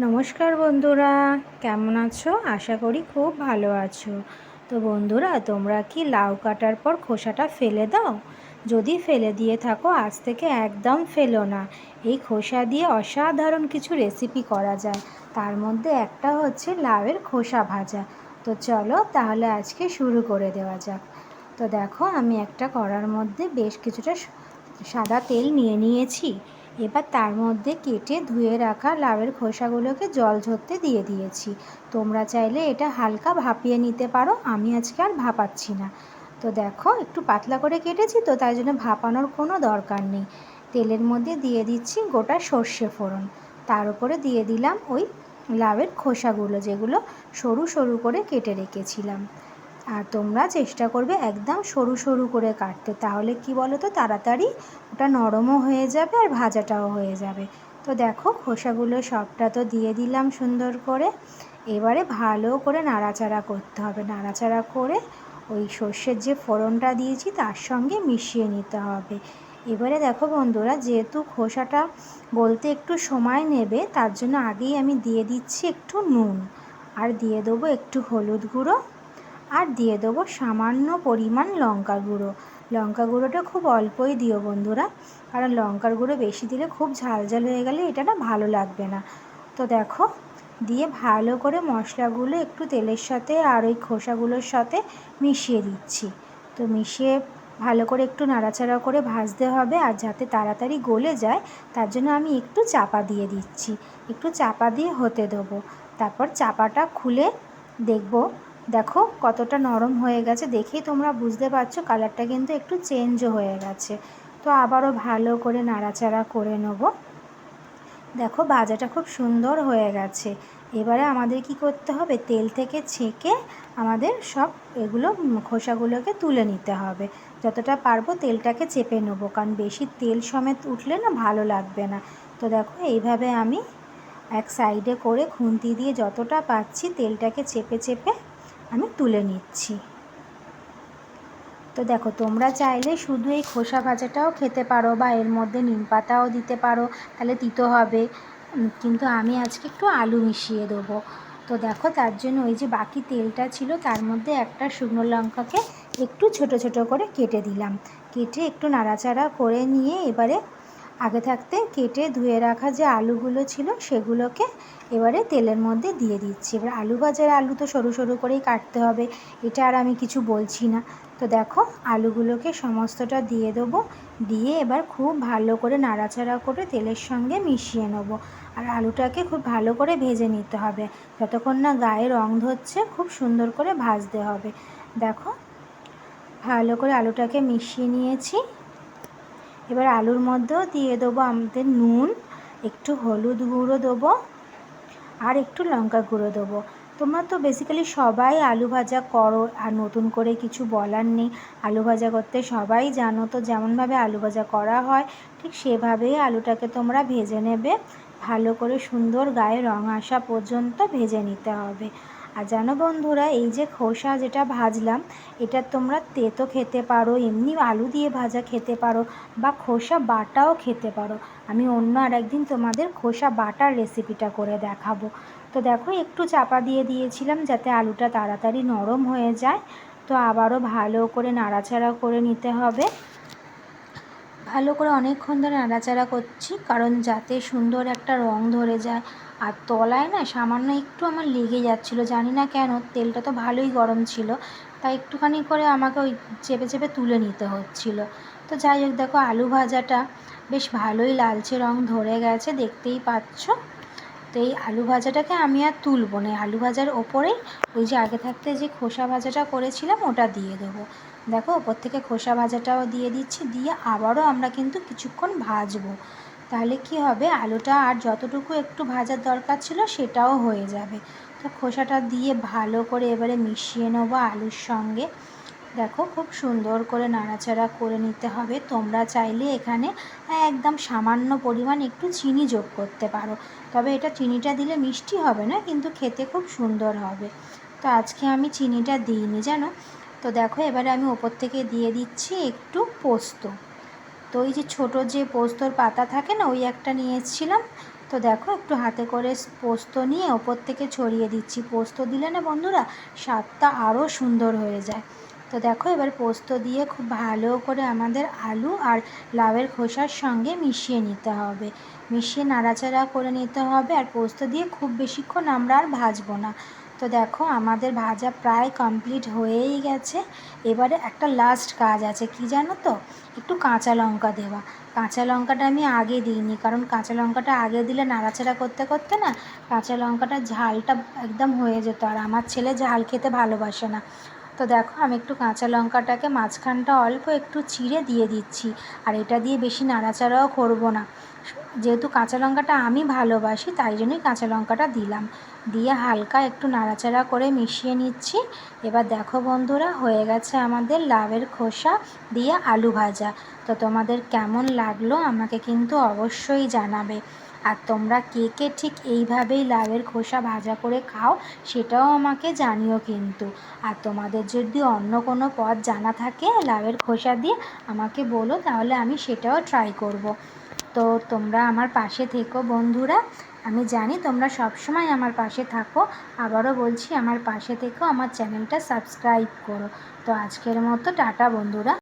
নমস্কার বন্ধুরা, কেমন আছো? আশা করি খুব ভালো আছো। তো বন্ধুরা, তোমরা কি লাউ কাটার পর খোসাটা ফেলে দাও? যদি ফেলে দিয়ে থাকো, আজ থেকে একদম ফেলো না। এই খোসা দিয়ে অসাধারণ কিছু রেসিপি করা যায়। তার মধ্যে একটা হচ্ছে লাউয়ের খোসা ভাজা। তো চলো তাহলে আজকে শুরু করে দেওয়া যাক। তো দেখো, আমি একটা কড়ার মধ্যে বেশ কিছুটা সাদা তেল নিয়ে নিয়েছি। এবার তার মধ্যে কেটে ধুয়ে রাখা লাউয়ের খোসাগুলোকে জল ঝরতে দিয়ে দিয়েছি। তোমরা চাইলে এটা হালকা ভাপিয়ে নিতে পারো, আমি আজকে আর ভাপাচ্ছি না। তো দেখো, একটু পাতলা করে কেটেছি, তো তাই জন্য ভাপানোর কোনো দরকার নেই। তেলের মধ্যে দিয়ে দিচ্ছি গোটা সর্ষে ফোড়ন। তার উপরে দিয়ে দিলাম ওই লাউয়ের খোসাগুলো, যেগুলো সরু সরু করে কেটে রেখেছিলাম। আর তোমরা চেষ্টা করবে একদম সরু সরু করে কাটতে, তাহলে কি বলো তো, তাড়াতাড়ি ওটা নরমও হয়ে যাবে আর ভাজাটাও হয়ে যাবে। তো দেখো, খোসাগুলো সবটা তো দিয়ে দিলাম সুন্দর করে। এবারে ভালো করে নাড়াচাড়া করতে হবে। নাড়াচাড়া করে ওই সর্ষের যে ফোড়নটা দিয়েছি তার সঙ্গে মিশিয়ে নিতে হবে। এবারে দেখো বন্ধুরা, যেহেতু খোসাটা গলতে একটু সময় নেবে, তার জন্য আগেই আমি দিয়ে দিচ্ছি একটু নুন, আর দিয়ে দেবো একটু হলুদ গুঁড়ো, আর দিয়ে দেবো সামান্য পরিমাণ লঙ্কা গুঁড়ো। লঙ্কা গুঁড়োটা খুব অল্পই দিও বন্ধুরা, কারণ লঙ্কার গুঁড়ো বেশি দিলে খুব ঝাল ঝাল হয়ে গেলে এটা না ভালো লাগবে না। তো দেখো, দিয়ে ভালো করে মশলাগুলো একটু তেলের সাথে আর ওই খোসাগুলোর সাথে মিশিয়ে দিচ্ছি। তো মিশিয়ে ভালো করে একটু নাড়াচাড়া করে ভাজতে হবে, আর যাতে তাড়াতাড়ি গলে যায় তার জন্য আমি একটু চাপা দিয়ে দিচ্ছি। একটু চাপা দিয়ে হতে দেবো। তারপর চাপাটা খুলে দেখবো, দেখো কতটা নরম হয়ে গেছে। দেখেই তোমরা বুঝতে পারছো কালারটা কিন্তু একটু চেঞ্জও হয়ে গেছে। তো আবারও ভালো করে নাড়াচাড়া করে নেব। দেখো, ভাজাটা খুব সুন্দর হয়ে গেছে। এবারে আমাদের কি করতে হবে, তেল থেকে ছেঁকে আমাদের সব এগুলো খোসাগুলোকে তুলে নিতে হবে। যতটা পারবো তেলটাকে চেপে নেবো, কারণ বেশি তেল সমেত উঠলে না ভালো লাগবে না। তো দেখো, এইভাবে আমি এক সাইডে করে খুন্তি দিয়ে যতটা পাচ্ছি তেলটাকে চেপে চেপে আমি তুলে নিচ্ছি। তো দেখো, তোমরা চাইলে শুধু এই খোসা ভাজাটাও খেতে পারো, বা এর মধ্যে নিম পাতাও দিতে পারো, তাহলে তিতো হবে। কিন্তু আমি আজকে একটু আলু মিশিয়ে দেবো। তো দেখো, তার জন্য ওই যে বাকি তেলটা ছিল তার মধ্যে একটা শুকনো লঙ্কাকে একটু ছোট ছোট করে কেটে দিলাম। কেটে একটু নাড়াচাড়া করে নিয়ে এবারে আগে থাকতে কেটে ধুয়ে রাখা যে আলুগুলো ছিল সেগুলোকে এবারে তেলের মধ্যে দিয়ে দিচ্ছি। এবার আলু ভাজার আলু তো সরু সরু করেই কাটতে হবে, এটা আর আমি কিছু বলছি না। তো দেখো, আলুগুলোকে সমস্তটা দিয়ে দেবো। দিয়ে এবার খুব ভালো করে নাড়াচাড়া করে তেলের সঙ্গে মিশিয়ে নেব। আর আলুটাকে খুব ভালো করে ভেজে নিতে হবে, যতক্ষণ না গায়ে রং ধরছে খুব সুন্দর করে ভাজতে হবে। দেখো, ভালো করে আলুটাকে মিশিয়ে নিয়েছি। এবার আলুর মধ্যেও দিয়ে দেবো আমাদের নুন, একটু হলুদ গুঁড়ো দেবো, আর একটু লঙ্কা গুঁড়ো দেবো। তোমরা তো বেসিক্যালি সবাই আলু ভাজা করো, আর নতুন করে কিছু বলার নেই। আলু ভাজা করতে সবাই জানো, তো যেমনভাবে আলু ভাজা করা হয় ঠিক সেভাবেই আলুটাকে তোমরা ভেজে নেবে। ভালো করে সুন্দর গায়ে রং আসা পর্যন্ত ভেজে নিতে হবে। আর জানো বন্ধুরা, এই যে খোসা যেটা ভাজলাম, এটা তোমরা তেতো খেতে পারো, এমনি আলু দিয়ে ভাজা খেতে পারো, বা খোসা বাটাও খেতে পারো। আমি অন্য আর একদিন তোমাদের খোসা বাটার রেসিপিটা করে দেখাবো। তো দেখো, একটু চাপা দিয়ে দিয়েছিলাম যাতে আলুটা তাড়াতাড়ি নরম হয়ে যায়। তো আবারও ভালো করে নাড়াচাড়া করে নিতে হবে। ভালো করে অনেকক্ষণ ধরে নাড়াচাড়া করছি, কারণ যাতে সুন্দর একটা রং ধরে যায়। আর তলায় না সামান্য একটু আমার লেগে যাচ্ছিলো, জানি না কেন। তেলটা তো ভালোই গরম ছিল, তাই একটুখানি করে আমাকে ওই চেপে চেপে তুলে নিতে হচ্ছিলো। তো যাই হোক, দেখো আলু ভাজাটা বেশ ভালোই লালচে রং ধরে গেছে, দেখতেই পাচ্ছ। তো এই আলু ভাজাটাকে আমি আর তুলবো না, আলু ভাজার ওপরেই ওই যে আগে থাকতে যে খোসা ভাজাটা করেছিলাম ওটা দিয়ে দেবো। দেখো, ওপর থেকে খোসা ভাজাটাও দিয়ে দিচ্ছি, দিয়ে আবারও আমরা কিন্তু কিছুক্ষণ ভাজবো। তাহলে কি হবে, আলুটা আর যতটুকু একটু ভাজার দরকার ছিল সেটাও হয়ে যাবে। তো খোসাটা দিয়ে ভালো করে এবারে মিশিয়ে নেবো আলুর সঙ্গে। দেখো, খুব সুন্দর করে নাড়াচাড়া করে নিতে হবে। তোমরা চাইলে এখানে একদম সামান্য পরিমাণ একটু চিনি যোগ করতে পারো, তবে এটা চিনিটা দিলে মিষ্টি হবে না, কিন্তু খেতে খুব সুন্দর হবে। তো আজকে আমি চিনিটা দিইনি জানো। তো দেখো, এবারে আমি ওপর থেকে দিয়ে দিচ্ছি একটু পোস্ত। তো ওই যে ছোটো যে পোস্তর পাতা থাকে না, ওই একটা নিয়ে এসেছিলাম। তো তো দেখো একটু হাতে করে পোস্ত নিয়ে ওপর থেকে ছড়িয়ে দিচ্ছি। পোস্ত দিলে না বন্ধুরা স্বাদটা আরও সুন্দর হয়ে যায়। তো দেখো এবার পোস্ত দিয়ে খুব ভালো করে আমাদের আলু আর লাউয়ের খোসার সঙ্গে মিশিয়ে নিতে হবে, মিশিয়ে নাড়াচাড়া করে নিতে হবে। আর পোস্ত দিয়ে খুব বেশিক্ষণ আমরা আর ভাজবো না। তো দেখো আমাদের ভাজা প্রায় কমপ্লিট হয়েই গেছে। এবারে একটা লাস্ট কাজ আছে, কি জানো তো, একটু কাঁচা লঙ্কা দেওয়া। কাঁচা লঙ্কাটা আমি আগে দিইনি, কারণ কাঁচা লঙ্কাটা আগে দিলে নাড়াচাড়া করতে করতে না কাঁচা লঙ্কাটা ঝালটা একদম হয়ে যেত, আর আমার ছেলে ঝাল খেতে ভালোবাসে না। তো দেখো আমি একটু কাঁচা লঙ্কাটাকে মাঝখানটা অল্প একটু চিড়ে দিয়ে দিচ্ছি। আর এটা দিয়ে বেশি নাড়াচাড়াও করবো না, যেহেতু কাঁচা লঙ্কাটা আমি ভালোবাসি তাই জন্যই কাঁচা লঙ্কাটা দিলাম। দিয়ে হালকা একটু নাড়াচাড়া করে মিশিয়ে নিচ্ছি। এবার দেখো বন্ধুরা হয়ে গেছে আমাদের লাউয়ের খোসা দিয়ে আলু ভাজা। তো তোমাদের কেমন লাগলো আমাকে কিন্তু অবশ্যই জানাবে। আর তোমরা কে কে ঠিক এইভাবেই লাউয়ের খোসা ভাজা করে খাও সেটাও আমাকে জানিও কিন্তু। আর তোমাদের যদি অন্য কোনো পদ জানা থাকে লাউয়ের খোসা দিয়ে আমাকে বলো, তাহলে আমি সেটাও ট্রাই করব। তো তোমরা আমার পাশে থেকো বন্ধুরা, আমি জানি তোমরা সবসময় আমার পাশে থাকো। আবারও বলছি আমার পাশে থেকো, আমার চ্যানেলটা সাবস্ক্রাইব করো। তো আজকের মতো টাটা বন্ধুরা।